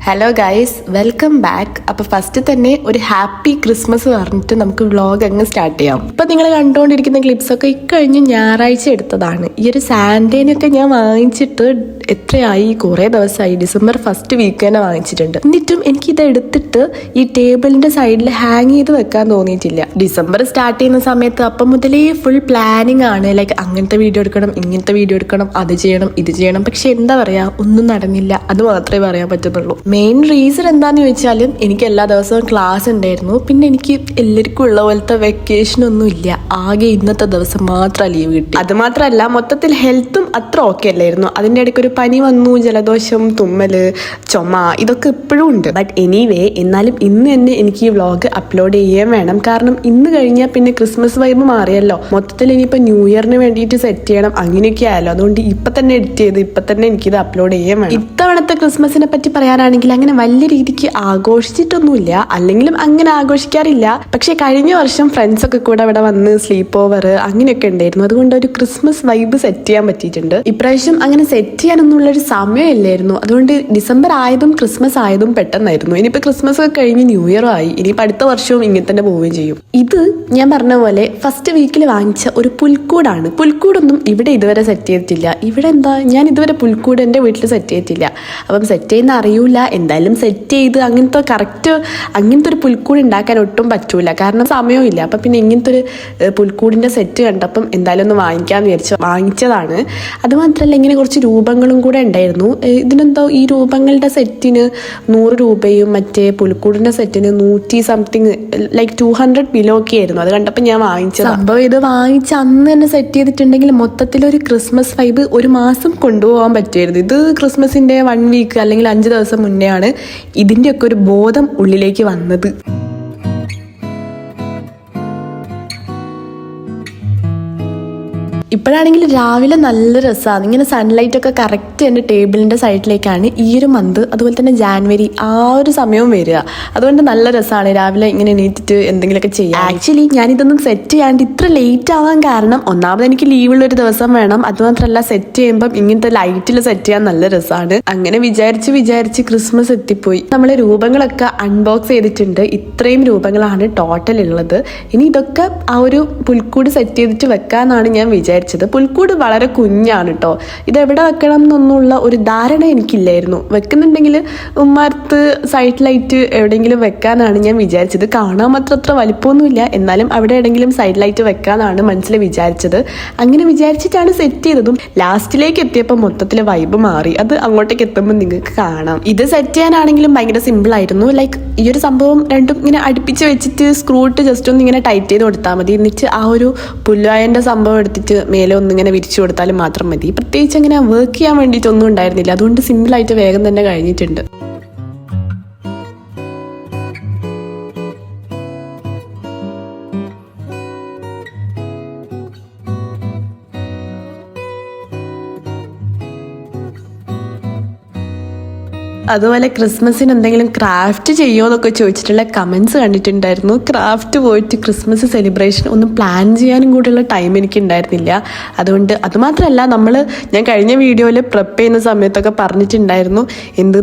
Hello guys, welcome back. അപ്പോൾ first തന്നെ ഒരു ഹാപ്പി ക്രിസ്മസ് പറഞ്ഞിട്ട് നമുക്ക് വ്ളോഗ് അങ്ങ് സ്റ്റാർട്ട് ചെയ്യാം. ഇപ്പം നിങ്ങൾ കണ്ടുകൊണ്ടിരിക്കുന്ന ക്ലിപ്സൊക്കെ ഇക്കഴിഞ്ഞ് ഞായറാഴ്ച എടുത്തതാണ്. ഈ ഒരു സാൻഡേനൊക്കെ ഞാൻ വാങ്ങിച്ചിട്ട് എത്രയായി, കുറേ ദിവസമായി. ഡിസംബർ ഫസ്റ്റ് വീക്ക് തന്നെ വാങ്ങിച്ചിട്ടുണ്ട്. എന്നിട്ടും എനിക്കിത് എടുത്തിട്ട് ഈ ടേബിളിൻ്റെ സൈഡിൽ ഹാങ് ചെയ്ത് വെക്കാൻ തോന്നിയിട്ടില്ല. ഡിസംബർ സ്റ്റാർട്ട് ചെയ്യുന്ന സമയത്ത് അപ്പം മുതലേ ഫുൾ പ്ലാനിങ് ആണ്. ലൈക്ക് അങ്ങനത്തെ വീഡിയോ എടുക്കണം, ഇങ്ങനത്തെ വീഡിയോ എടുക്കണം, അത് ചെയ്യണം, ഇത് ചെയ്യണം. പക്ഷെ എന്താ പറയുക, ഒന്നും നടന്നില്ല. അത് മാത്രമേ പറയാൻ പറ്റുന്നുള്ളൂ. മെയിൻ റീസൺ എന്താന്ന് ചോദിച്ചാലും എനിക്ക് എല്ലാ ദിവസവും ക്ലാസ് ഉണ്ടായിരുന്നു. പിന്നെ എനിക്ക് എല്ലാവർക്കും ഉള്ള പോലത്തെ വെക്കേഷൻ ഒന്നും ഇല്ല. ആകെ ഇന്നത്തെ ദിവസം മാത്രം ലീവ് കിട്ടി. അത് മാത്രമല്ല, മൊത്തത്തിൽ ഹെൽത്തും അത്ര ഓക്കെ അല്ലായിരുന്നു. അതിൻ്റെ ഇടയ്ക്ക് ഒരു പനി വന്നു, ജലദോഷം, തുമ്മല്, ചുമ, ഇതൊക്കെ ഇപ്പോഴും ഉണ്ട്. ബട്ട് എനിവേ, എന്നാലും ഇന്ന് തന്നെ എനിക്ക് ഈ വ്ളോഗ് അപ്ലോഡ് ചെയ്യാൻ വേണം. കാരണം ഇന്ന് കഴിഞ്ഞാൽ പിന്നെ ക്രിസ്മസ് വൈബ് മാറിയല്ലോ. മൊത്തത്തിൽ ഇനിയിപ്പോൾ ന്യൂ ഇയറിന് വേണ്ടിയിട്ട് സെറ്റ് ചെയ്യണം, അങ്ങനെയൊക്കെ ആയല്ലോ. അതുകൊണ്ട് ഇപ്പം തന്നെ എഡിറ്റ് ചെയ്ത് ഇപ്പം തന്നെ എനിക്കിത് അപ്ലോഡ് ചെയ്യാൻ വേണം. ഇത്തവണത്തെ ക്രിസ്മസിനെ പറ്റി പറയാനാണെങ്കിൽ അങ്ങനെ വലിയ രീതിക്ക് ആഘോഷിച്ചിട്ടൊന്നുമില്ല, അല്ലെങ്കിലും അങ്ങനെ ആഘോഷിക്കാറില്ല. പക്ഷെ കഴിഞ്ഞ വർഷം ഫ്രണ്ട്സൊക്കെ കൂടെ ഇവിടെ വന്ന് സ്ലീപ്പ് ഓവർ അങ്ങനെയൊക്കെ ഉണ്ടായിരുന്നു. അതുകൊണ്ട് ഒരു ക്രിസ്മസ് വൈബ് സെറ്റ് ചെയ്യാൻ പറ്റിയിട്ടുണ്ട്. ഇപ്രാവശ്യം അങ്ങനെ സെറ്റ് ചെയ്യാനൊന്നുമുള്ളൊരു സമയമില്ലായിരുന്നു. അതുകൊണ്ട് ഡിസംബർ ആയതും ക്രിസ്മസ് ആയതും പെട്ടെന്നായിരുന്നു. ഇനിയിപ്പോൾ ക്രിസ്മസ് ഒക്കെ കഴിഞ്ഞ് ന്യൂ ഇയറും ആയി. ഇനിയിപ്പോൾ അടുത്ത വർഷവും ഇങ്ങനെ തന്നെ പോവുകയും ചെയ്യും. ഇത് ഞാൻ പറഞ്ഞ പോലെ ഫസ്റ്റ് വീക്കിൽ വാങ്ങിച്ച ഒരു പുൽക്കൂടാണ്. പുൽക്കൂടൊന്നും ഇവിടെ ഇതുവരെ സെറ്റ് ചെയ്തിട്ടില്ല. ഇവിടെ എന്താ, ഞാൻ ഇതുവരെ പുൽക്കൂട് എൻ്റെ വീട്ടിൽ സെറ്റ് ചെയ്തിട്ടില്ല. അപ്പം സെറ്റ് ചെയ്യുന്ന അറിയൂല. എന്തായാലും സെറ്റ് ചെയ്ത് അങ്ങനത്തെ ഒരു പുൽക്കൂട് ഉണ്ടാക്കാൻ ഒട്ടും പറ്റൂല, കാരണം സമയവും ഇല്ല. അപ്പം പിന്നെ ഇങ്ങനത്തെ ഒരു പുൽക്കൂടിൻ്റെ സെറ്റ് കണ്ടപ്പം എന്തായാലും ഒന്ന് വാങ്ങിക്കാമെന്ന് വിചാരിച്ചു വാങ്ങിച്ചതാണ്. അതുമാത്രമല്ല, ഇങ്ങനെ കുറച്ച് രൂപങ്ങളും കൂടെ ഉണ്ടായിരുന്നു. ഇതിനെന്തോ ഈ രൂപങ്ങളുടെ സെറ്റിന് 100 രൂപയും മറ്റേ പുൽക്കൂടിൻ്റെ സെറ്റിന് 100 സംതിങ്, ലൈക്ക് 200 ബിലോ ഒക്കെ ആയിരുന്നു. അത് കണ്ടപ്പോൾ ഞാൻ വാങ്ങിച്ചത്. സംഭവം ഇത് വാങ്ങിച്ച് അന്ന് തന്നെ സെറ്റ് ചെയ്തിട്ടുണ്ടെങ്കിൽ മൊത്തത്തിലൊരു ക്രിസ്മസ് വൈബ് ഒരു മാസം കൊണ്ടുപോകാൻ പറ്റുമായിരുന്നു. ഇത് ക്രിസ്മസിൻ്റെ 1 വീക്ക് അല്ലെങ്കിൽ 5 ദിവസം മുന്നേ ആണ് ഇതിൻ്റെയൊക്കെ ഒരു ബോധം ഉള്ളിലേക്ക് വന്നത്. ഇപ്പോഴാണെങ്കിൽ രാവിലെ നല്ല രസമാണ്. ഇങ്ങനെ സൺലൈറ്റ് ഒക്കെ കറക്റ്റ് എൻ്റെ ടേബിളിൻ്റെ സൈഡിലേക്കാണ് ഈ ഒരു മന്ത്, അതുപോലെ തന്നെ ജാനുവരി ആ ഒരു സമയവും വരിക. അതുകൊണ്ട് നല്ല രസമാണ് രാവിലെ ഇങ്ങനെ എണീറ്റിട്ട് എന്തെങ്കിലുമൊക്കെ ചെയ്യാം. ആക്ച്വലി ഞാനിതൊന്നും സെറ്റ് ചെയ്യാണ്ട് ഇത്ര ലേറ്റ് ആവാൻ കാരണം, ഒന്നാമത് എനിക്ക് ലീവുള്ളൊരു ദിവസം വേണം. അതുമാത്രമല്ല, സെറ്റ് ചെയ്യുമ്പം ഇങ്ങനത്തെ ലൈറ്റിൽ സെറ്റ് ചെയ്യാൻ നല്ല രസമാണ്. അങ്ങനെ വിചാരിച്ച് ക്രിസ്മസ് എത്തിപ്പോയി. നമ്മൾ രൂപങ്ങളൊക്കെ അൺബോക്സ് ചെയ്തിട്ടുണ്ട്. ഇത്രയും രൂപങ്ങളാണ് ടോട്ടൽ ഉള്ളത്. ഇനി ഇതൊക്കെ ആ ഒരു പുൽക്കൂട് സെറ്റ് ചെയ്തിട്ട് വെക്കാനാണ് ഞാൻ വിചാരിച്ചത്. പുൽക്കൂട് വളരെ കുഞ്ഞാണ് കേട്ടോ. ഇതെവിടെ വെക്കണം എന്നൊന്നുള്ള ഒരു ധാരണ എനിക്കില്ലായിരുന്നു. വെക്കുന്നുണ്ടെങ്കിൽ ഉമ്മാർത്ത് സൈഡ് ലൈറ്റ് എവിടെയെങ്കിലും വെക്കാനാണ് ഞാൻ വിചാരിച്ചത്. കാണാൻ മാത്രം അത്ര വലിപ്പമൊന്നുമില്ല, എന്നാലും അവിടെ എവിടെയെങ്കിലും സൈഡ് ലൈറ്റ് വെക്കാനാണ് മനസ്സിൽ വിചാരിച്ചത്. അങ്ങനെ വിചാരിച്ചിട്ടാണ് സെറ്റ് ചെയ്തതും. ലാസ്റ്റിലേക്ക് എത്തിയപ്പോൾ മൊത്തത്തിൽ വൈബ് മാറി. അത് അങ്ങോട്ടേക്ക് എത്തുമ്പോൾ നിങ്ങൾക്ക് കാണാം. ഇത് സെറ്റ് ചെയ്യാനാണെങ്കിലും ഭയങ്കര സിമ്പിൾ ആയിരുന്നു. ലൈക്ക് ഈ ഒരു സംഭവം രണ്ടും ഇങ്ങനെ അടുപ്പിച്ച് വെച്ചിട്ട് സ്ക്രൂ ഇട്ട് ജസ്റ്റ് ഒന്ന് ഇങ്ങനെ ടൈറ്റ് ചെയ്ത് കൊടുത്താൽ മതി. എന്നിട്ട് ആ ഒരു പുല്ലായൻ്റെ സംഭവം എടുത്തിട്ട് മേലെ ഒന്നിങ്ങനെ വിരിച്ചു കൊടുത്താലും മാത്രം മതി. പ്രത്യേകിച്ച് അങ്ങനെ വർക്ക് ചെയ്യാൻ വേണ്ടിയിട്ടൊന്നും ഉണ്ടായിരുന്നില്ല. അതുകൊണ്ട് സിമ്പിളായിട്ട് വേഗം തന്നെ കഴിഞ്ഞിട്ടുണ്ട്. അതുപോലെ ക്രിസ്മസിന് എന്തെങ്കിലും ക്രാഫ്റ്റ് ചെയ്യുമോ എന്നൊക്കെ ചോദിച്ചിട്ടുള്ള കമൻസ് കണ്ടിട്ടുണ്ടായിരുന്നു. ക്രാഫ്റ്റ് പോയിട്ട് ക്രിസ്മസ് സെലിബ്രേഷൻ ഒന്നും പ്ലാൻ ചെയ്യാനും കൂടെയുള്ള ടൈം എനിക്ക് ഉണ്ടായിരുന്നില്ല. അതുകൊണ്ട് അതുമാത്രമല്ല, ഞാൻ കഴിഞ്ഞ വീഡിയോയിൽ പ്രെപ്പ് ചെയ്യുന്ന സമയത്തൊക്കെ പറഞ്ഞിട്ടുണ്ടായിരുന്നു,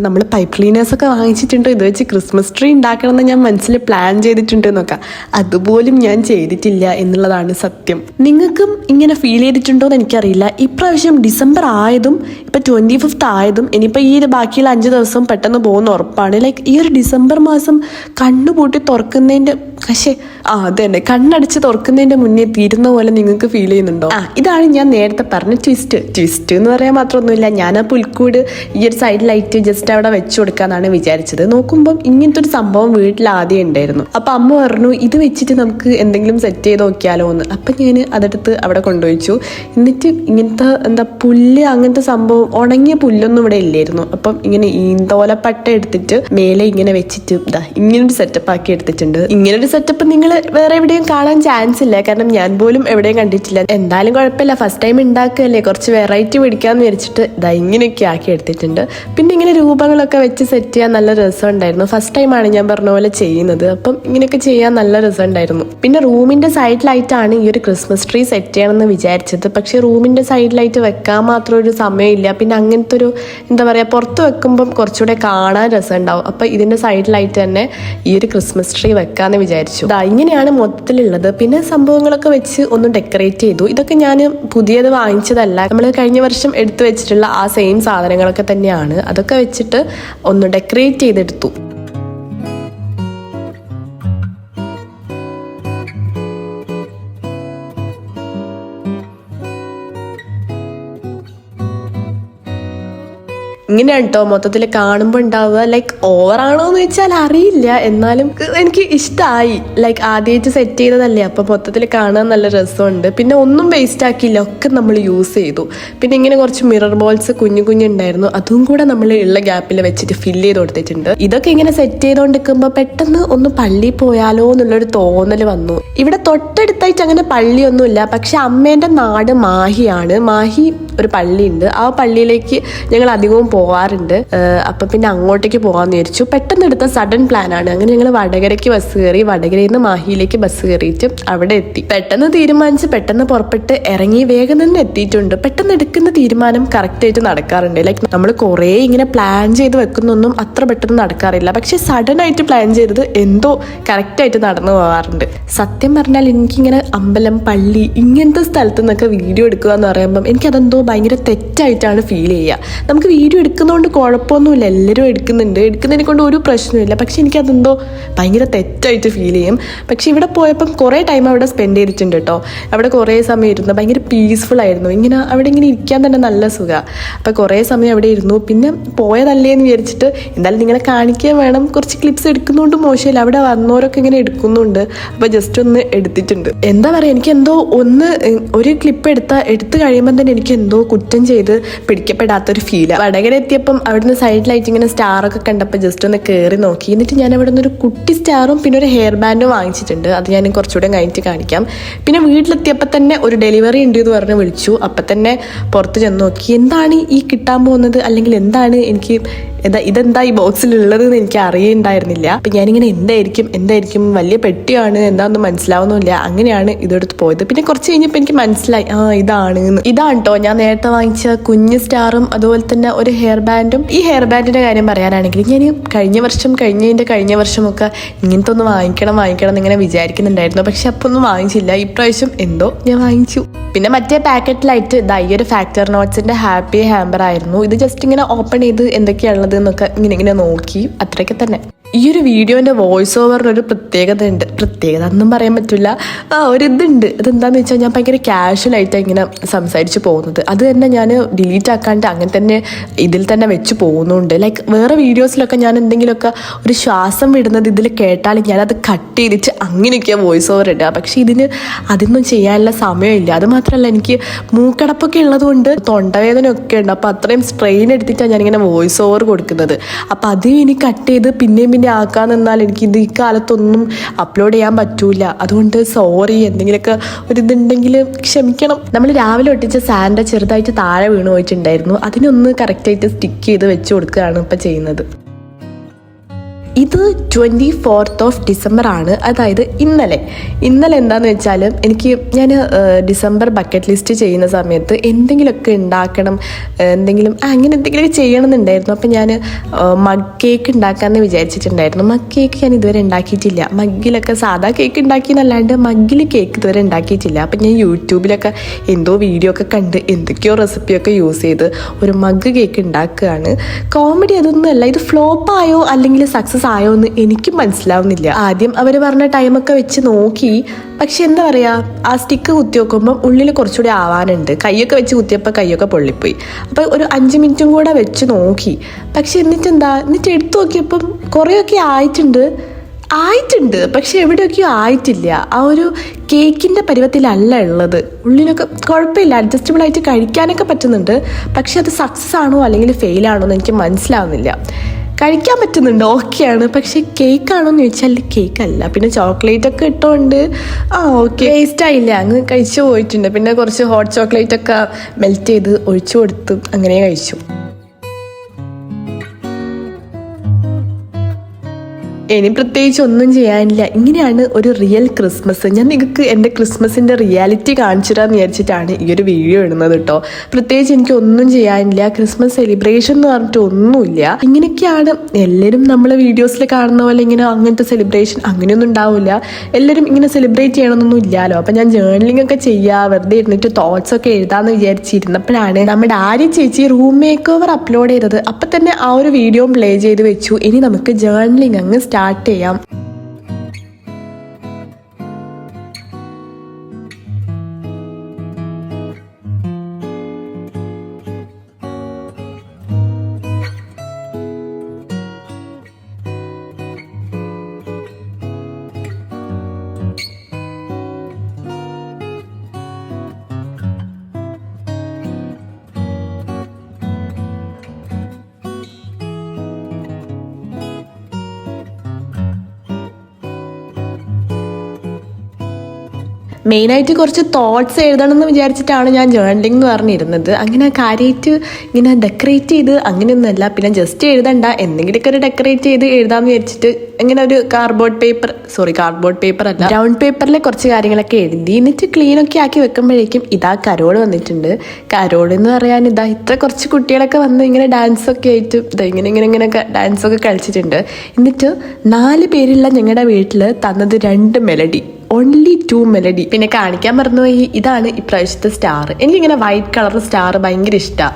നമ്മൾ പൈപ്പ് ക്ലീനേഴ്സൊക്കെ വാങ്ങിച്ചിട്ടുണ്ട്, ഇത് വെച്ച് ക്രിസ്മസ് ട്രീ ഉണ്ടാക്കണമെന്ന് ഞാൻ മനസ്സിൽ പ്ലാൻ ചെയ്തിട്ടുണ്ട് എന്നൊക്കെ. അതുപോലും ഞാൻ ചെയ്തിട്ടില്ല എന്നുള്ളതാണ് സത്യം. നിങ്ങൾക്കും ഇങ്ങനെ ഫീൽ ചെയ്തിട്ടുണ്ടോ എന്ന് എനിക്കറിയില്ല. ഇപ്രാവശ്യം ഡിസംബർ ആയതും ഇപ്പം 25th ആയതും ഇനിയിപ്പോൾ ഈ ബാക്കിയുള്ള 5 ദിവസം പെട്ടെന്ന് പോകുന്ന ഉറപ്പാണ്. ലൈക്ക് ഈ ഒരു ഡിസംബർ മാസം കണ്ണുപൂട്ടി തുറക്കുന്നതിൻ്റെ അത് തന്നെ കണ്ണടച്ച് തുറക്കുന്നതിൻ്റെ മുന്നേ തീരുന്ന പോലെ നിങ്ങൾക്ക് ഫീൽ ചെയ്യുന്നുണ്ടോ? ഇതാണ് ഞാൻ നേരത്തെ പറഞ്ഞ ട്വിസ്റ്റ് എന്ന് പറയാൻ മാത്രമൊന്നുമില്ല. ഞാൻ ആ പുൽക്കൂട് ഈ ഒരു സൈഡ് ലൈറ്റ് ജസ്റ്റ് അവിടെ വെച്ച് കൊടുക്കാന്നാണ് വിചാരിച്ചത്. നോക്കുമ്പം ഇങ്ങനത്തെ ഒരു സംഭവം വീട്ടിൽ ആദ്യം ഉണ്ടായിരുന്നു. അപ്പം അമ്മ പറഞ്ഞു, ഇത് വെച്ചിട്ട് നമുക്ക് എന്തെങ്കിലും സെറ്റ് ചെയ്ത് നോക്കിയാലോ എന്ന്. അപ്പം ഞാൻ അതെടുത്ത് അവിടെ കൊണ്ടുവച്ചു. എന്നിട്ട് ഇങ്ങനത്തെ പുല്ല് അങ്ങനത്തെ സംഭവം, ഉണങ്ങിയ പുല്ലൊന്നും ഇവിടെ ഇല്ലായിരുന്നു. അപ്പം ഇങ്ങനെ ഈന്തോലപ്പട്ട എടുത്തിട്ട് മേലെ ഇങ്ങനെ വെച്ചിട്ട് ഇങ്ങനൊരു സെറ്റപ്പ് ആക്കി എടുത്തിട്ടുണ്ട്. ഇങ്ങനൊരു സെറ്റപ്പ് നിങ്ങൾ വേറെ എവിടെയും കാണാൻ ചാൻസ് ഇല്ല, കാരണം ഞാൻ പോലും എവിടെയും കണ്ടിട്ടില്ല. എന്തായാലും കുഴപ്പമില്ല, ഫസ്റ്റ് ടൈം ഉണ്ടാക്കുകയല്ലേ, കുറച്ച് വെറൈറ്റി പിടിക്കാമെന്ന് വിചാരിച്ചിട്ട് ഇതാ ഇങ്ങനെയൊക്കെ ആക്കി എടുത്തിട്ടുണ്ട്. പിന്നെ ഇങ്ങനെ രൂപങ്ങളൊക്കെ വെച്ച് സെറ്റ് ചെയ്യാൻ നല്ല രസമുണ്ടായിരുന്നു. ഫസ്റ്റ് ടൈമാണ് ഞാൻ പറഞ്ഞ പോലെ ചെയ്യുന്നത്, അപ്പം ഇങ്ങനെയൊക്കെ ചെയ്യാൻ നല്ല രസമുണ്ടായിരുന്നു. പിന്നെ റൂമിൻ്റെ സൈഡിലായിട്ടാണ് ഈ ഒരു ക്രിസ്മസ് ട്രീ സെറ്റ് ചെയ്യണമെന്ന് വിചാരിച്ചത്. പക്ഷേ റൂമിൻ്റെ സൈഡിലായിട്ട് വെക്കാൻ മാത്രം ഒരു സമയമില്ല. പിന്നെ അങ്ങനത്തെ ഒരു എന്താ പറയുക, പുറത്ത് വെക്കുമ്പം കുറച്ചുകൂടെ കാണാൻ രസമുണ്ടാവും. അപ്പം ഇതിൻ്റെ സൈഡിലായിട്ട് തന്നെ ഈ ഒരു ക്രിസ്മസ് ട്രീ വെക്കാമെന്ന് വിചാരിച്ചു. ഇങ്ങനെയാണ് മൊത്തത്തിലുള്ളത്. പിന്നെ സംഭവങ്ങളൊക്കെ വെച്ച് ഒന്ന് ഡെക്കറേറ്റ് ചെയ്തു. ഇതൊക്കെ ഞാൻ പുതിയത് വാങ്ങിച്ചതല്ല, നമ്മൾ കഴിഞ്ഞ വർഷം എടുത്തു വെച്ചിട്ടുള്ള ആ സെയിം സാധനങ്ങളൊക്കെ തന്നെയാണ്. അതൊക്കെ വെച്ചിട്ട് ഒന്ന് ഡെക്കറേറ്റ് ചെയ്തെടുത്തു. ഇങ്ങനെയാണ് കേട്ടോ മൊത്തത്തിൽ കാണുമ്പോൾ ഉണ്ടാവുക. ലൈക്ക് ഓവറാണോ എന്ന് വെച്ചാൽ അറിയില്ല, എന്നാലും എനിക്ക് ഇഷ്ടമായി. ലൈക്ക് ആദ്യമായിട്ട് സെറ്റ് ചെയ്തതല്ലേ, അപ്പം മൊത്തത്തിൽ കാണാൻ നല്ല രസമുണ്ട്. പിന്നെ ഒന്നും വേസ്റ്റ് ആക്കിയില്ല, ഒക്കെ നമ്മൾ യൂസ് ചെയ്തു. പിന്നെ ഇങ്ങനെ കുറച്ച് മിറർ ബോൾസ് കുഞ്ഞു കുഞ്ഞുണ്ടായിരുന്നു, അതും കൂടെ നമ്മൾ ഉള്ള ഗ്യാപ്പിൽ വെച്ചിട്ട് ഫില്ല് ചെയ്ത് കൊടുത്തിട്ടുണ്ട്. ഇതൊക്കെ ഇങ്ങനെ സെറ്റ് ചെയ്തുകൊണ്ടിരിക്കുമ്പോൾ പെട്ടെന്ന് ഒന്ന് പള്ളിയിൽ പോയാലോ എന്നുള്ളൊരു തോന്നൽ വന്നു. ഇവിടെ തൊട്ടടുത്തായിട്ട് അങ്ങനെ പള്ളിയൊന്നുമില്ല, പക്ഷെ അമ്മേൻ്റെ നാട് മാഹിയാണ്. മാഹി ഒരു പള്ളിയുണ്ട്, ആ പള്ളിയിലേക്ക് ഞങ്ങൾ അധികവും പോവാറുണ്ട്. അപ്പം പിന്നെ അങ്ങോട്ടേക്ക് പോകാമെന്ന് വിചാരിച്ചു. പെട്ടെന്ന് എടുത്ത സഡൻ പ്ലാനാണ്. അങ്ങനെ ഞങ്ങൾ വടകരയ്ക്ക് ബസ് കയറി, വടകരയിൽ നിന്ന് മാഹിയിലേക്ക് ബസ് കയറിയിട്ട് അവിടെ എത്തി. പെട്ടെന്ന് തീരുമാനിച്ച് പെട്ടെന്ന് പുറപ്പെട്ട് ഇറങ്ങി വേഗം തന്നെ എത്തിയിട്ടുണ്ട്. പെട്ടെന്ന് എടുക്കുന്ന തീരുമാനം കറക്റ്റായിട്ട് നടക്കാറുണ്ട്. ലൈക്ക് നമ്മൾ കുറേ ഇങ്ങനെ പ്ലാൻ ചെയ്ത് വെക്കുന്നൊന്നും അത്ര പെട്ടെന്ന് നടക്കാറില്ല, പക്ഷെ സഡൻ ആയിട്ട് പ്ലാൻ ചെയ്തത് എന്തോ കറക്റ്റായിട്ട് നടന്നു പോകാറുണ്ട്. സത്യം പറഞ്ഞാൽ എനിക്കിങ്ങനെ അമ്പലം, പള്ളി ഇങ്ങനത്തെ സ്ഥലത്ത് നിന്നൊക്കെ വീഡിയോ എടുക്കുക എന്ന് പറയുമ്പം എനിക്കതെന്തോ ഭയങ്കര തെറ്റായിട്ടാണ് ഫീൽ ചെയ്യുക. നമുക്ക് വീഡിയോ എടുക്കുന്നതുകൊണ്ട് കുഴപ്പമൊന്നുമില്ല, എല്ലാവരും എടുക്കുന്നതിനെ കൊണ്ട് ഒരു പ്രശ്നമില്ല. പക്ഷെ എനിക്കതെന്തോ ഭയങ്കര തെറ്റായിട്ട് ഫീൽ ചെയ്യും. പക്ഷെ ഇവിടെ പോയപ്പം കുറേ ടൈം അവിടെ സ്പെൻഡ് ചെയ്തിട്ടുണ്ട് കേട്ടോ. അവിടെ കുറേ സമയം ഇരുന്നു, ഭയങ്കര പീസ്ഫുൾ ആയിരുന്നു. ഇങ്ങനെ അവിടെ ഇങ്ങനെ ഇരിക്കാൻ തന്നെ നല്ല സുഖമാണ്. അപ്പം കുറേ സമയം അവിടെ ഇരുന്നു. പിന്നെ പോയതല്ലേ എന്ന് വിചാരിച്ചിട്ട് എന്തായാലും നിങ്ങളെ കാണിക്കാൻ വേണം, കുറച്ച് ക്ലിപ്സ് എടുക്കുന്നതുകൊണ്ട് മോശമില്ല, അവിടെ വന്നവരൊക്കെ ഇങ്ങനെ എടുക്കുന്നുണ്ട്. അപ്പോൾ ജസ്റ്റ് ഒന്ന് എടുത്തിട്ടുണ്ട്. എന്താ പറയുക, എനിക്കെന്തോ ഒരു ക്ലിപ്പ് എടുത്ത് കഴിയുമ്പോൾ തന്നെ എനിക്ക് എന്തോ കുറ്റം ചെയ്ത് പിടിക്കപ്പെടാത്തൊരു ഫീലാണ്. വടകര എത്തിയപ്പം അവിടുന്ന് സൈഡിലായിട്ട് ഇങ്ങനെ സ്റ്റാറൊക്കെ കണ്ടപ്പോൾ ജസ്റ്റ് ഒന്ന് കയറി നോക്കി. എന്നിട്ട് ഞാൻ അവിടെ നിന്ന് ഒരു കുട്ടി സ്റ്റാറും പിന്നെ ഒരു ഹെയർ ബാൻഡും വാങ്ങിച്ചിട്ടുണ്ട്. അത് ഞാൻ കുറച്ചുകൂടെ കഴിഞ്ഞിട്ട് കാണിക്കാം. പിന്നെ വീട്ടിലെത്തിയപ്പോൾ തന്നെ ഒരു ഡെലിവറി ഉണ്ട് എന്ന് പറഞ്ഞ് വിളിച്ചു. അപ്പം തന്നെ പുറത്ത് ചെന്ന് നോക്കി എന്താണ് ഈ കിട്ടാൻ പോകുന്നത്, അല്ലെങ്കിൽ എന്താണ് എനിക്ക് ഇതെന്താ ഈ ബോക്സിലുള്ളത് എന്ന് എനിക്ക് അറിയുണ്ടായിരുന്നില്ല. അപ്പം ഞാനിങ്ങനെ എന്തായിരിക്കും വലിയ പെട്ടിയാണ് എന്താണെന്ന് മനസ്സിലാവുന്നില്ല. അങ്ങനെയാണ് ഇതെടുത്ത് പോയത്. പിന്നെ കുറച്ച് കഴിഞ്ഞപ്പോൾ എനിക്ക് മനസ്സിലായി ഇതാണ് കേട്ടോ ഞാൻ നേരത്തെ വാങ്ങിച്ച കുഞ്ഞ് സ്റ്റാറും അതുപോലെ തന്നെ ഒരു ഹെയർ ബാൻഡും. ഈ ഹെയർ ബാൻഡിന്റെ കാര്യം പറയാനാണെങ്കിൽ ഞാൻ കഴിഞ്ഞ വർഷമൊക്കെ ഇങ്ങനത്തെ ഒന്ന് വാങ്ങിക്കണം എന്നിങ്ങനെ വിചാരിക്കുന്നുണ്ടായിരുന്നു. പക്ഷെ അപ്പോൾ ഒന്നും വാങ്ങിച്ചില്ല. ഇപ്രാവശ്യം എന്തോ ഞാൻ വാങ്ങിച്ചു. പിന്നെ മറ്റേ പാക്കറ്റിലായിട്ട് ഈ ഒരു ഫാക്ടർ നോട്ട്സിന്റെ ഹാപ്പി ഹാമ്പർ ആയിരുന്നു. ഇത് ജസ്റ്റ് ഇങ്ങനെ ഓപ്പൺ ചെയ്ത് എന്തൊക്കെയാണുള്ളത് എന്നൊക്കെ ഇങ്ങനെ നോക്കി, അത്രയൊക്കെ തന്നെ. ഈ ഒരു വീഡിയോന്റെ വോയിസ് ഓവറിനൊരു പ്രത്യേകത ഒന്നും പറയാൻ പറ്റില്ല. ഒരിതുണ്ട്. അതെന്താന്ന് വെച്ചാൽ ഞാൻ ഭയങ്കര കാഷ്വലായിട്ടാണ് ഇങ്ങനെ സംസാരിച്ച് പോകുന്നത്. അത് തന്നെ ഞാൻ ഡിലീറ്റ് ആക്കാണ്ട് അങ്ങനെ തന്നെ ഇതിൽ തന്നെ വെച്ച് പോകുന്നുണ്ട്. ലൈക്ക് വേറെ വീഡിയോസിലൊക്കെ ഞാൻ എന്തെങ്കിലുമൊക്കെ ഒരു ശ്വാസം വിടുന്നത് ഇതിൽ കേട്ടാൽ ഞാനത് കട്ട് ചെയ്തിട്ട് അങ്ങനെയൊക്കെയാണ് വോയിസ് ഓവർ ഇടുക. പക്ഷെ അതൊന്നും ചെയ്യാനുള്ള സമയമില്ല. അത് മാത്രമല്ല എനിക്ക് മൂക്കടപ്പൊക്കെ ഉള്ളത് കൊണ്ട് തൊണ്ടവേദനയൊക്കെ ഉണ്ട്. അപ്പോൾ അത്രയും സ്ട്രെയിൻ എടുത്തിട്ടാണ് ഞാനിങ്ങനെ വോയിസ് ഓവർ കൊടുക്കുന്നത്. അപ്പോൾ അത് ഇനി കട്ട് ചെയ്ത് പിന്നെയും ആക്കാൻ നിന്നാൽ എനിക്ക് ഈ കാലത്തൊന്നും അപ്ലോഡ് ചെയ്യാൻ പറ്റൂല. അതുകൊണ്ട് സോറി, എന്തെങ്കിലുമൊക്കെ ഒരിതുണ്ടെങ്കിൽ ക്ഷമിക്കണം. നമ്മൾ രാവിലെ ഒട്ടിച്ച സാൻഡ ചെറുതായിട്ട് താഴെ വീണ് പോയിട്ടുണ്ടായിരുന്നു. അതിനൊന്ന് കറക്റ്റായിട്ട് സ്റ്റിക്ക് ചെയ്ത് വെച്ച് കൊടുക്കുകയാണ് ഇപ്പം ചെയ്യുന്നത്. ഇത് 24th December ആണ്, അതായത് ഇന്നലെ എന്താണെന്ന് വെച്ചാൽ ഞാൻ ഡിസംബർ ബക്കറ്റ് ലിസ്റ്റ് ചെയ്യുന്ന സമയത്ത് എന്തെങ്കിലുമൊക്കെ ഉണ്ടാക്കണം, അങ്ങനെ എന്തെങ്കിലുമൊക്കെ ചെയ്യണമെന്നുണ്ടായിരുന്നു. അപ്പം ഞാൻ മഗ് കേക്ക് ഉണ്ടാക്കാമെന്ന് വിചാരിച്ചിട്ടുണ്ടായിരുന്നു. മഗ് കേക്ക് ഞാൻ ഇതുവരെ ഉണ്ടാക്കിയിട്ടില്ല. മഗ്ഗിലൊക്കെ സാധാ കേക്ക് ഉണ്ടാക്കിയെന്നല്ലാണ്ട് മഗ്ഗിൽ കേക്ക് ഇതുവരെ ഉണ്ടാക്കിയിട്ടില്ല. അപ്പം ഞാൻ യൂട്യൂബിലൊക്കെ എന്തോ വീഡിയോ ഒക്കെ കണ്ട് എന്തൊക്കെയോ റെസിപ്പിയൊക്കെ യൂസ് ചെയ്ത് ഒരു മഗ് കേക്ക് ഉണ്ടാക്കുകയാണ്. കോമഡി അതൊന്നുമല്ല. ഇത് ഫ്ലോപ്പായോ അല്ലെങ്കിൽ സക്സസ് ആയോ എന്ന് എനിക്ക് മനസ്സിലാവുന്നില്ല. ആദ്യം അവർ പറഞ്ഞ ടൈമൊക്കെ വെച്ച് നോക്കി, പക്ഷെ എന്താ പറയുക, ആ സ്റ്റിക്ക് കുത്തി നോക്കുമ്പോൾ ഉള്ളിൽ കുറച്ചുകൂടി ആവാനുണ്ട്. കൈയൊക്കെ വെച്ച് കുത്തിയപ്പോൾ കൈയൊക്കെ പൊള്ളിപ്പോയി. അപ്പോൾ ഒരു 5 മിനിറ്റും കൂടെ വെച്ച് നോക്കി. പക്ഷെ എന്നിട്ട് എടുത്തു നോക്കിയപ്പം കുറേയൊക്കെ ആയിട്ടുണ്ട്, പക്ഷെ എവിടെയൊക്കെയോ ആയിട്ടില്ല. ആ ഒരു കേക്കിൻ്റെ പരുവത്തിലല്ല ഉള്ളത്. ഉള്ളിലൊക്കെ കുഴപ്പമില്ല, അഡ്ജസ്റ്റബിൾ ആയിട്ട് കഴിക്കാനൊക്കെ പറ്റുന്നുണ്ട്. പക്ഷെ അത് സക്സസ് ആണോ അല്ലെങ്കിൽ ഫെയിൽ ആണോ എന്ന് എനിക്ക് മനസ്സിലാവുന്നില്ല. കഴിക്കാൻ പറ്റുന്നുണ്ട്, ഓക്കെയാണ്. പക്ഷെ കേക്കാണോ എന്ന് ചോദിച്ചാൽ കേക്കല്ല. പിന്നെ ചോക്ലേറ്റ് ഒക്കെ ഇട്ടുകൊണ്ട് ഓക്കെ, ടേസ്റ്റ് ആയില്ല, അങ്ങ് കഴിച്ചു പോയിട്ടുണ്ട്. പിന്നെ കുറച്ച് ഹോട്ട് ചോക്ലേറ്റ് ഒക്കെ മെൽറ്റ് ചെയ്ത് ഒഴിച്ചു കൊടുത്ത് അങ്ങനെ കഴിച്ചു. ഇനി പ്രത്യേകിച്ച് ഒന്നും ചെയ്യാനില്ല. ഇങ്ങനെയാണ് ഒരു റിയൽ ക്രിസ്മസ്. ഞാൻ നിങ്ങൾക്ക് എൻ്റെ ക്രിസ്മസിൻ്റെ റിയാലിറ്റി കാണിച്ചു തരാമെന്ന് വിചാരിച്ചിട്ടാണ് ഈ ഒരു വീഡിയോ ഇടുന്നത് കേട്ടോ. പ്രത്യേകിച്ച് എനിക്ക് ഒന്നും ചെയ്യാനില്ല. ക്രിസ്മസ് സെലിബ്രേഷൻ എന്ന് പറഞ്ഞിട്ട് ഒന്നുമില്ല. ഇങ്ങനെയൊക്കെയാണ് എല്ലാവരും നമ്മൾ വീഡിയോസിൽ കാണുന്ന പോലെ ഇങ്ങനെ അങ്ങനത്തെ സെലിബ്രേഷൻ അങ്ങനെയൊന്നും ഉണ്ടാവില്ല. എല്ലാവരും ഇങ്ങനെ സെലിബ്രേറ്റ് ചെയ്യണമെന്നൊന്നും ഇല്ലല്ലോ. അപ്പം ഞാൻ ജേർണലിംഗ് ഒക്കെ ചെയ്യുക, വെറുതെ ഇരുന്നിട്ട് തോട്ട്സ് ഒക്കെ എഴുതാമെന്ന് വിചാരിച്ചിരുന്നപ്പോഴാണ് നമ്മുടെ ആര്യ ചേച്ചി റൂം മേക്ക് ഓവർ അപ്ലോഡ് ചെയ്തത്. അപ്പം തന്നെ ആ ഒരു വീഡിയോ പ്ലേ ചെയ്ത് വെച്ചു. ഇനി നമുക്ക് ജേർണലിംഗ് അങ്ങ് സ്റ്റാർട്ട് ചെയ്യാം. മെയിനായിട്ട് കുറച്ച് തോട്ട്സ് എഴുതണം എന്ന് വിചാരിച്ചിട്ടാണ് ഞാൻ ജേർണലിംഗ് എന്ന് പറഞ്ഞിരുന്നത്. അങ്ങനെ കാര്യമായിട്ട് ഇങ്ങനെ ഡെക്കറേറ്റ് ചെയ്ത് അങ്ങനെയൊന്നുമല്ല. പിന്നെ ജസ്റ്റ് എഴുതണ്ട, എന്തെങ്കിലുമൊക്കെ ഒരു ഡെക്കറേറ്റ് ചെയ്ത് എഴുതാമെന്ന് വിചാരിച്ചിട്ട് ഇങ്ങനെ ഒരു കാർഡ്ബോർഡ് പേപ്പർ അല്ല, ബ്രൗൺ പേപ്പറിൽ കുറച്ച് കാര്യങ്ങളൊക്കെ എഴുതി. എന്നിട്ട് ക്ലീനൊക്കെ ആക്കി വെക്കുമ്പോഴേക്കും ഇതാ കരോട് വന്നിട്ടുണ്ട്. കരോട് എന്ന് പറയാൻ ഇതാ ഇത്ര കുറച്ച് കുട്ടികളൊക്കെ വന്ന് ഇങ്ങനെ ഡാൻസൊക്കെ ആയിട്ട് ഇങ്ങനെയൊക്കെ ഡാൻസൊക്കെ കളിച്ചിട്ടുണ്ട്. എന്നിട്ട് 4 പേരുള്ള ഞങ്ങളുടെ വീട്ടിൽ തന്നത് 2 മെലഡി, ഓൺലി 2 മെലഡി. പിന്നെ കാണിക്കാൻ മറന്നുപോയി, ഇതാണ് ഇപ്രാവശ്യത്തെ സ്റ്റാർ. എനിക്കിങ്ങനെ വൈറ്റ് കളർ സ്റ്റാർ ഭയങ്കര ഇഷ്ടമാണ്.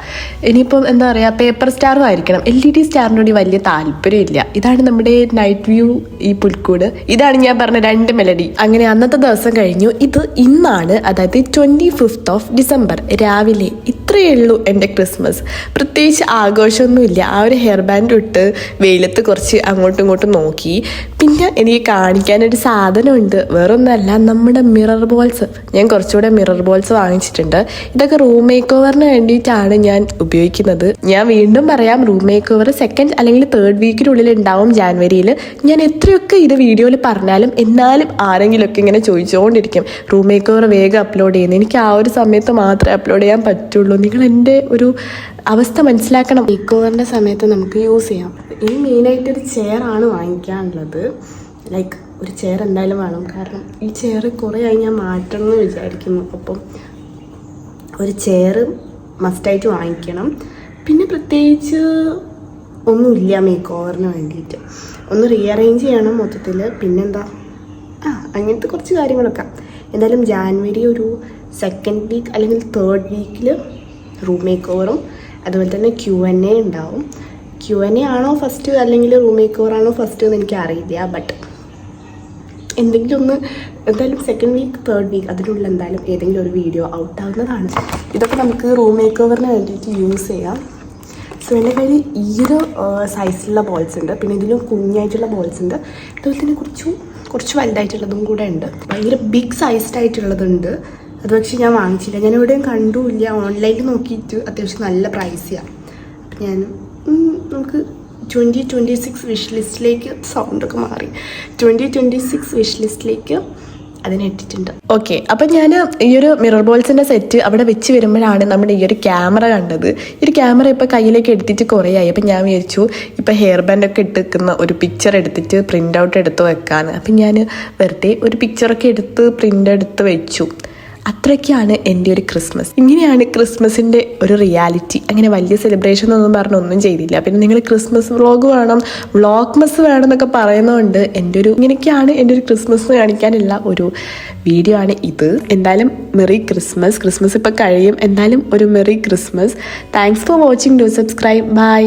ഇനിയിപ്പം എന്താ പറയുക, പേപ്പർ സ്റ്റാറും ആയിരിക്കണം. LED സ്റ്റാറിനോട് വലിയ താല്പര്യമില്ല. ഇതാണ് നമ്മുടെ നൈറ്റ് വ്യൂ, ഈ പുൽക്കൂട്. ഇതാണ് ഞാൻ പറഞ്ഞ 2 മെലഡി. അങ്ങനെ അന്നത്തെ ദിവസം കഴിഞ്ഞു. ഇത് ഇന്നാണ്, അതായത് 25th December രാവിലെ. ഇത്രയേ ഉള്ളൂ എൻ്റെ ക്രിസ്മസ്. പ്രത്യേകിച്ച് ആഘോഷമൊന്നുമില്ല. ആ ഒരു ഹെയർ ബാൻഡ് ഇട്ട് വെയിലത്ത് കുറച്ച് അങ്ങോട്ടും ഇങ്ങോട്ടും നോക്കി. പിന്നെ എനിക്ക് കാണിക്കാനൊരു സാധനമുണ്ട്, വേറൊന്നല്ല, നമ്മുടെ മിറർ ബോൾസ്. ഞാൻ കുറച്ചുകൂടെ മിറർ ബോൾസ് വാങ്ങിച്ചിട്ടുണ്ട്. ഇതൊക്കെ റൂം മേക്ക് ഓവറിന് വേണ്ടിയിട്ടാണ് ഞാൻ ഉപയോഗിക്കുന്നത്. ഞാൻ വീണ്ടും പറയാം, റൂം മേക്ക് ഓവർ 2nd അല്ലെങ്കിൽ 3rd വീക്കിനുള്ളിൽ ഉണ്ടാവും, ജാനുവരിയിൽ. ഞാൻ എത്രയൊക്കെ ഇത് വീഡിയോയിൽ പറഞ്ഞാലും എന്നാലും ആരെങ്കിലുമൊക്കെ ഇങ്ങനെ ചോദിച്ചുകൊണ്ടിരിക്കും റൂം മേക്ക് ഓവർ വേഗം അപ്ലോഡ് ചെയ്യുന്നത്. എനിക്ക് ആ ഒരു സമയത്ത് മാത്രമേ അപ്ലോഡ് ചെയ്യാൻ പറ്റുള്ളൂ. നിങ്ങൾ എൻ്റെ ഒരു അവസ്ഥ മനസ്സിലാക്കണം. മേക്ക് ഓവറിൻ്റെ സമയത്ത് നമുക്ക് യൂസ് ചെയ്യാം. ഇനി മെയിനായിട്ടൊരു ചെയറാണ് വാങ്ങിക്കാനുള്ളത്. ലൈക്ക് ഒരു ചെയർ എന്തായാലും വേണം, കാരണം ഈ ചെയർ കുറേ ആയി ഞാൻ മാറ്റണം എന്ന് വിചാരിക്കുന്നു. അപ്പം ഒരു ചെയർ മസ്റ്റായിട്ട് വാങ്ങിക്കണം. പിന്നെ പ്രത്യേകിച്ച് ഒന്നുമില്ല മേക്ക് ഓവറിന് വേണ്ടിയിട്ട്. ഒന്ന് റീഅറേഞ്ച് ചെയ്യണം മൊത്തത്തിൽ. പിന്നെന്താ, അങ്ങനത്തെ കുറച്ച് കാര്യങ്ങളൊക്കെ. എന്തായാലും ജാനുവരി ഒരു 2nd വീക്ക് അല്ലെങ്കിൽ 3rd വീക്കിൽ റൂം മേക്ക് ഓവറും അതുപോലെ തന്നെ Q&A ഉണ്ടാവും. Q&A ആണോ ഫസ്റ്റ് അല്ലെങ്കിൽ റൂം മേക്ക് ഓവർ ആണോ ഫസ്റ്റ് എന്ന് എനിക്ക് അറിയില്ല. ബട്ട് എന്തെങ്കിലും ഒന്ന്, എന്തായാലും 2nd വീക്ക് 3rd വീക്ക് അതിനുള്ളിൽ എന്തായാലും ഏതെങ്കിലും ഒരു വീഡിയോ ഔട്ടാവുന്നതാണ്. ഇതൊക്കെ നമുക്ക് റൂം മേക്ക് ഓവറിന് വേണ്ടിയിട്ട് യൂസ് ചെയ്യാം. സോ എൻ്റെ കയ്യിൽ ഈ ഒരു സൈസിലുള്ള ബോൾസ് ഉണ്ട്. പിന്നെ ഇതിലും കുഞ്ഞായിട്ടുള്ള ബോൾസ് ഉണ്ട്. അതുപോലെ തന്നെ കുറച്ച് വലുതായിട്ടുള്ളതും കൂടെ ഉണ്ട്. ഭയങ്കര ബിഗ് സൈസ്ഡ് ആയിട്ടുള്ളതുണ്ട്. അത് പക്ഷേ ഞാൻ വാങ്ങിച്ചില്ല. ഞാൻ എവിടെയും കണ്ടുമില്ല. ഓൺലൈനിൽ നോക്കിയിട്ട് അത്യാവശ്യം നല്ല പ്രൈസിയാണ്. അപ്പം ഞാൻ നമുക്ക് 2026 വിഷ് ലിസ്റ്റിലേക്ക്, സൗണ്ടൊക്കെ മാറി, 2026 വിഷ് ലിസ്റ്റിലേക്ക് അതിനെ ഇട്ടിട്ടുണ്ട്. ഓക്കെ, അപ്പം ഞാൻ ഈ ഒരു മിറർ ബോൾസിൻ്റെ സെറ്റ് അവിടെ വെച്ച് വരുമ്പോഴാണ് നമ്മുടെ ഈ ഒരു ക്യാമറ കണ്ടത്. ഈ ഒരു ക്യാമറ ഇപ്പോൾ കയ്യിലേക്ക് എടുത്തിട്ട് കുറേ ആയി. അപ്പം ഞാൻ വിചാരിച്ചു ഇപ്പോൾ ഹെയർ ബാൻഡൊക്കെ ഇട്ട് വെക്കുന്ന ഒരു പിക്ചർ എടുത്തിട്ട് പ്രിൻ്റ് ഔട്ട് എടുത്ത് വെക്കാന്ന്. അപ്പം ഞാൻ വെറുതെ ഒരു പിക്ചറൊക്കെ എടുത്ത് പ്രിൻ്റ് എടുത്ത് വെച്ചു. അത്രയ്ക്കാണ് എൻ്റെ ഒരു ക്രിസ്മസ്. ഇങ്ങനെയാണ് ക്രിസ്മസിൻ്റെ ഒരു റിയാലിറ്റി. അങ്ങനെ വലിയ സെലിബ്രേഷൻ ഒന്നും പറഞ്ഞൊന്നും ചെയ്തില്ല. പിന്നെ നിങ്ങൾ ക്രിസ്മസ് വ്ളോഗ് വേണം, വ്ളോഗ്മസ് വേണം എന്നൊക്കെ പറയുന്നതുകൊണ്ട് ഇങ്ങനെയൊക്കെയാണ് എൻ്റെ ഒരു ക്രിസ്മസ് കാണിക്കാനുള്ള ഒരു വീഡിയോ ആണ് ഇത്. എന്തായാലും മെറി ക്രിസ്മസ് ഇപ്പോൾ കഴിയും. എന്തായാലും ഒരു merry Christmas. Thanks for watching. Do subscribe. By.